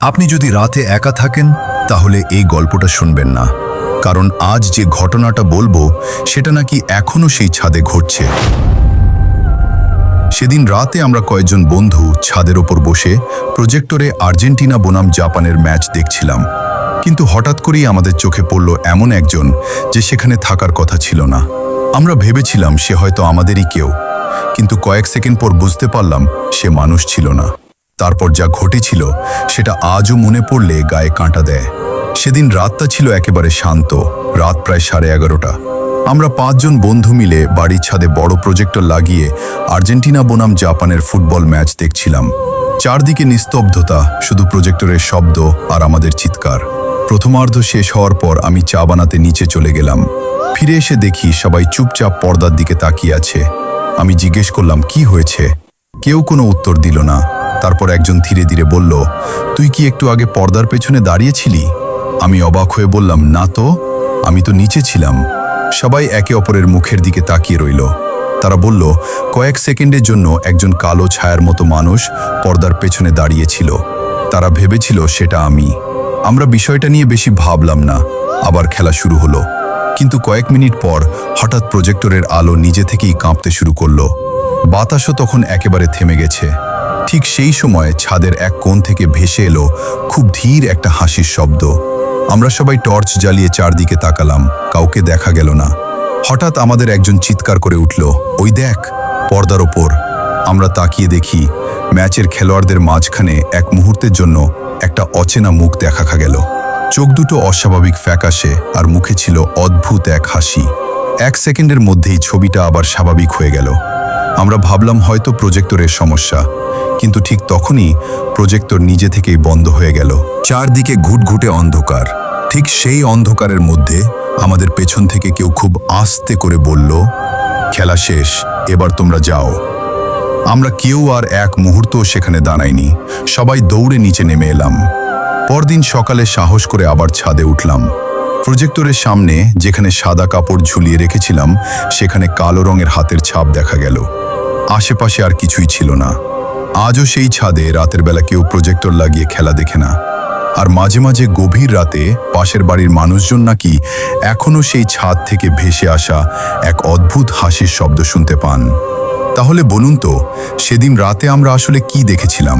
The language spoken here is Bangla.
আপনি যদি রাতে একা থাকেন তাহলে এই গল্পটা শুনবেন না, কারণ আজ যে ঘটনাটা বলবো সেটা নাকি এখনো সেই ছাদে ঘটছে। সেদিন রাতে আমরা কয়েকজন বন্ধু ছাদের ওপর বসে প্রজেক্টরে আর্জেন্টিনা বনাম জাপানের ম্যাচ দেখছিলাম। কিন্তু হঠাৎ করেই আমাদের চোখে পড়ল এমন একজন যে সেখানে থাকার কথা ছিল না। আমরা ভেবেছিলাম সে হয়তো আমাদেরই কেউ, কিন্তু কয়েক সেকেন্ড পর বুঝতে পারলাম সে মানুষ ছিল না। তারপর যা ঘটেছিল সেটা আজও মনে পড়লে গায়ে কাঁটা দেয়। সেদিন রাতটা ছিল একেবারে শান্ত, রাত প্রায় 11:30। আমরা 5 জন বন্ধু মিলে বাড়ির ছাদে বড় প্রজেক্টর লাগিয়ে আর্জেন্টিনা বনাম জাপানের ফুটবল ম্যাচ দেখছিলাম। চারদিকে নিস্তব্ধতা, শুধু প্রজেক্টরের শব্দ আর আমাদের চিৎকার। প্রথমার্ধ শেষ হওয়ার পর আমি চা বানাতে নিচে চলে গেলাম। ফিরে এসে দেখি সবাই চুপচাপ পর্দার দিকে তাকিয়ে আছে। আমি জিজ্ঞেস করলাম, কি হয়েছে? কেউ কোনো উত্তর দিল না। তারপর একজন ধীরে ধীরে বলল, তুই কি একটু আগে পর্দার পেছনে দাঁড়িয়েছিলি? আমি অবাক হয়ে বললাম, না তো, আমি তো নিচে ছিলাম। সবাই একে অপরের মুখের দিকে তাকিয়ে রইল। তারা বলল, কয়েক সেকেন্ডের জন্য একজন কালো ছায়ার মতো মানুষ পর্দার পেছনে দাঁড়িয়েছিল। তারা ভেবেছিল সেটা আমি। আমরা বিষয়টা নিয়ে বেশি ভাবলাম না, আবার খেলা শুরু হলো। কিন্তু কয়েক মিনিট পর হঠাৎ প্রজেক্টরের আলো নিজে থেকেই কাঁপতে শুরু করলো। বাতাসও তখন একেবারে থেমে গেছে। ঠিক সেই সময় ছাদের এক কোণ থেকে ভেসে এলো খুব ধীর একটা হাসির শব্দ। আমরা সবাই টর্চ জ্বালিয়ে চারদিকে তাকালাম, কাউকে দেখা গেল না। হঠাৎ আমাদের একজন চিৎকার করে উঠল, ওই দেখ পর্দার ওপর। আমরা তাকিয়ে দেখি ম্যাচের খেলোয়াড়দের মাঝখানে এক মুহূর্তের জন্য একটা অচেনা মুখ দেখা গেল। চোখ দুটো অস্বাভাবিক ফ্যাকাশে আর মুখে ছিল অদ্ভুত এক হাসি। 1 সেকেন্ডের মধ্যেই ছবিটা আবার স্বাভাবিক হয়ে গেল। আমরা ভাবলাম হয়তো প্রজেক্টরের সমস্যা, কিন্তু ঠিক তখনই প্রজেক্টর নিজে থেকেই বন্ধ হয়ে গেল। চারদিকে ঘুটঘুটে অন্ধকার। ঠিক সেই অন্ধকারের মধ্যে আমাদের পেছন থেকে কেউ খুব আস্তে করে বলল, খেলা শেষ, এবার তোমরা যাও। আমরা কেউ আর এক মুহূর্তও সেখানে দাঁড়াইনি, সবাই দৌড়ে নিচে নেমে এলাম। পরদিন সকালে সাহস করে আবার ছাদে উঠলাম। প্রজেক্টরের সামনে যেখানে সাদা কাপড় ঝুলিয়ে রেখেছিলাম সেখানে কালো রঙের হাতের ছাপ দেখা গেল। আশেপাশে আর কিছুই ছিল না। আজও সেই ছাদে রাতের বেলা কেউ প্রজেক্টর লাগিয়ে খেলা দেখে না। আর মাঝে মাঝে গভীর রাতে পাশের বাড়ির মানুষজন নাকি এখনো সেই ছাদ থেকে ভেসে আসা এক অদ্ভুত হাসির শব্দ শুনতে পান। তাহলে বলুন তো, সেদিন রাতে আমরা আসলে কি দেখেছিলাম?